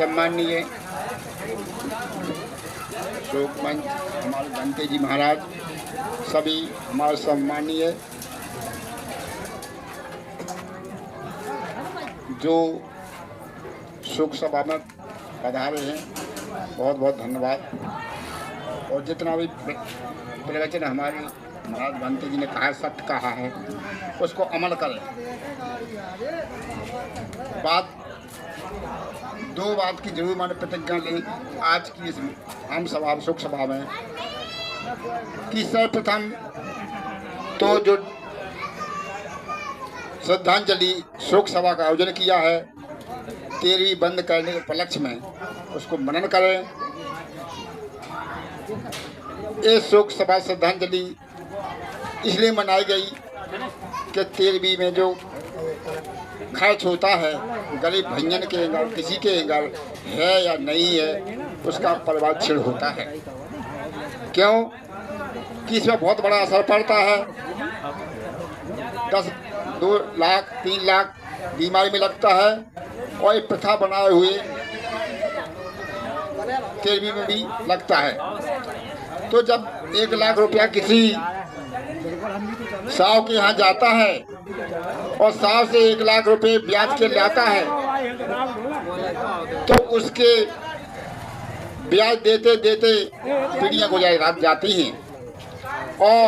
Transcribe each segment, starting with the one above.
सम्माननीय शोकमंच हमारे बनते जी महाराज, सभी हमारे सम्माननीय जो शोक सभा में पधारे हैं, बहुत बहुत धन्यवाद। और जितना भी प्रवचन हमारे महाराज बनते जी ने कहा, सत्य कहा है, उसको अमल करें। दो बात की जरूर मैंने प्रतिज्ञा ली आज की इस आम सभा शोक सभा में कि सर्वप्रथम तो जो श्रद्धांजलि शोक सभा का आयोजन किया है 13वीं बंद करने के उपलक्ष्य में, उसको मनन करें। ये शोक सभा श्रद्धांजलि इसलिए मनाई गई कि 13वीं में जो खर्च होता है गरीब भैयन के घर, किसी के घर है या नहीं है, उसका परिवार छिड़ होता है। क्यों कि इसमें बहुत बड़ा असर पड़ता है। 2 लाख 3 लाख बीमारी में लगता है और एक प्रथा बनाए हुए 13वीं में भी लगता है। तो जब 1 लाख रुपया किसी साहब के यहाँ जाता है और साहब से 1 लाख रुपए ब्याज के लाता है, तो उसके ब्याज देते देते पीढ़ियां गुजर जाती हैं और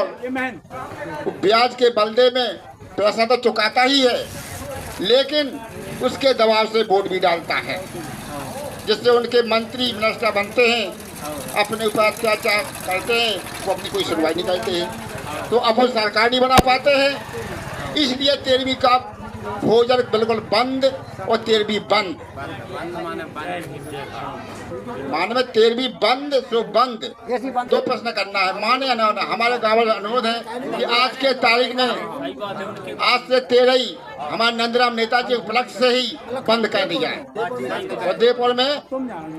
ब्याज के बदले में पैसा तो चुकाता ही है, लेकिन उसके दबाव से वोट भी डालता है, जिससे उनके मंत्री मिनिस्टर बनते हैं, अपने ऊपर अत्याचार करते हैं, वो अपनी कोई सुनवाई नहीं करते हैं, तो अपन सरकार नहीं बना पाते हैं। इसलिए 13वीं का भोजन बिल्कुल बंद और 13वीं बंद माने में 13वीं बंद तो बंद। 2 प्रश्न करना है, माने या ना। हमारे गाँव वाले अनुरोध है कि आज के तारीख में आज से 13 ही हमारे नंदराम नेताजी उपलक्ष्य से ही बंद कर दी जाए। और देवपुर में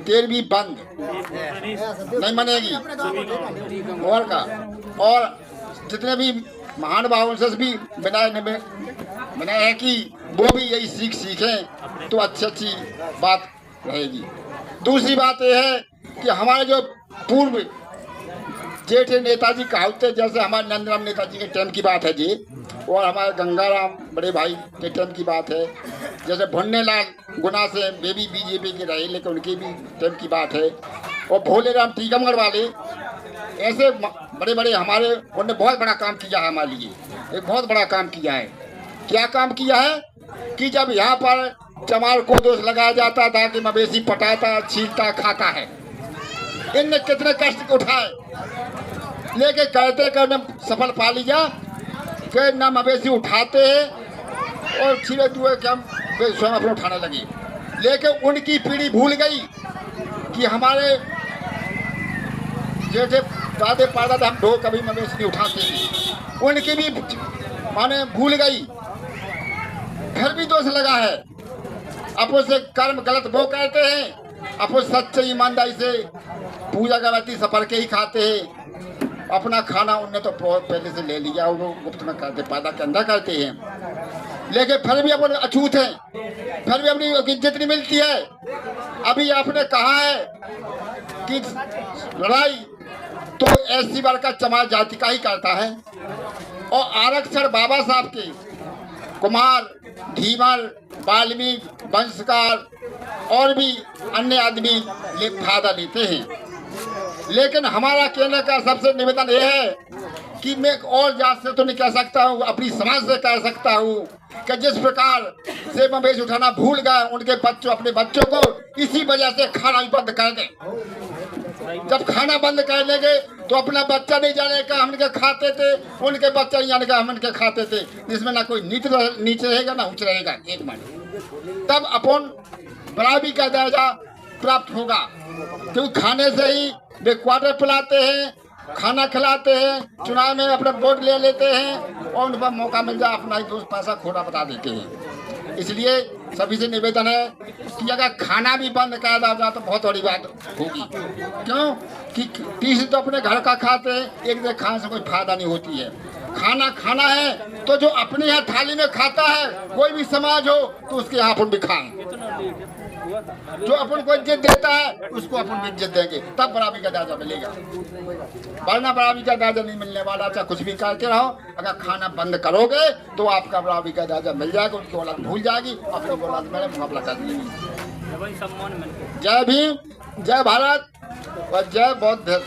13वीं बंद नहीं मानेगी और का, और जितने भी महान भाव से भी बनाए हैं कि वो भी यही सीखें तो अच्छी बात रहेगी। दूसरी बात यह है कि हमारे जो पूर्व जेठ नेताजी कहावते, जैसे हमारे नंदराम नेताजी के टाइम की बात है जी, और हमारे गंगाराम बड़े भाई के टाइम की बात है, जैसे भुन्नेलाल गुना से वे भी बीजेपी के रहे लेकिन उनकी भी टाइम की बात है, और भोलेराम टीकमगढ़ वाले, ऐसे बड़े बड़े हमारे उन्होंने बहुत बड़ा काम किया है हमारे लिए। एक बहुत बड़ा काम किया है। क्या काम किया है कि जब यहाँ पर चमार को दोष लगाया जाता था कि मवेशी पटाता, छीलता, खाता है, इनने कितने कष्ट उठाए, लेके कहते कि सफल पा लिया कि न मवेशी उठाते हैं और छीले दुए के हम स्वयं अपने उठाने लगे। लेकिन उनकी पीढ़ी भूल गई कि हमारे जैसे दादे परदादे हम दो कभी मवेशी नहीं उठाते, उनकी भी माने भूल गई, फिर भी दोष लगा है। अब उसे कर्म गलत वो कहते हैं, अब सच्चे ईमानदारी से पूजा करती सफर के ही खाते हैं। अपना खाना उनने तो पहले से ले लिया, वो गुप्त में करते, पर्दा के अंदर करते हैं, लेकिन फिर भी अपन अछूत हैं, फिर भी अपनी इज्जत नहीं मिलती है। अभी आपने कहा है कि लड़ाई तो एससी वर्ग का चमार जाति का ही करता है, और आरक्षण बाबा साहब के कुमार, धीवर, वाल्मीकि, वंशकार और भी अन्य आदमी फायदा लेते हैं। लेकिन हमारा कहने का सबसे निवेदन यह है कि मैं और जात से तो नहीं कह सकता हूँ, अपनी समाज से कह सकता हूँ कि जिस प्रकार से मवेशी उठाना भूल गए, उनके बच्चों अपने बच्चों को इसी वजह से खाना भी बंद कर दें। जब खाना बंद कर लेंगे तो अपना बच्चा नहीं जानेगा हम इनके खाते थे, उनके बच्चा नहीं जानेगा हम इनके खाते थे, जिसमें ना कोई नीचे रहेगा ना ऊंच रहेगा, एक माने तब अपन बराबरी का दर्जा प्राप्त होगा। क्योंकि खाने से ही वे क्वार्टर पिलाते हैं, खाना खिलाते हैं, चुनाव में अपना वोट ले लेते हैं और उन पर मौका मिल जाए अपना ही दोस्त पैसा खोड़ा बता देते हैं। इसलिए सभी से निवेदन है कि अगर खाना भी बंद कर दिया जाए तो बहुत बड़ी बात होगी। क्यों कि तीसरी तो अपने घर का खाते हैं, एक दिन खाने से कोई फायदा नहीं होती है। खाना खाना है तो जो अपने यहाँ थाली में खाता है, कोई भी समाज हो तो उसके यहाँ पर भी खाएं। जो अपन को इज्जत देता है उसको अपन भी इज्जत देंगे, तब बराबरी का दर्जा मिलेगा। वरना बराबरी का दर्जा नहीं मिलने वाला। चाहे कुछ भी करते रहो, अगर खाना बंद करोगे तो आपका बराबरी का दर्जा मिल जाएगा। उनकी औलाद भूल जाएगी, अपनी औलाद में मुकाबला कर लेगी। जय भीम, जय भारत और जय बौद्ध धर्म।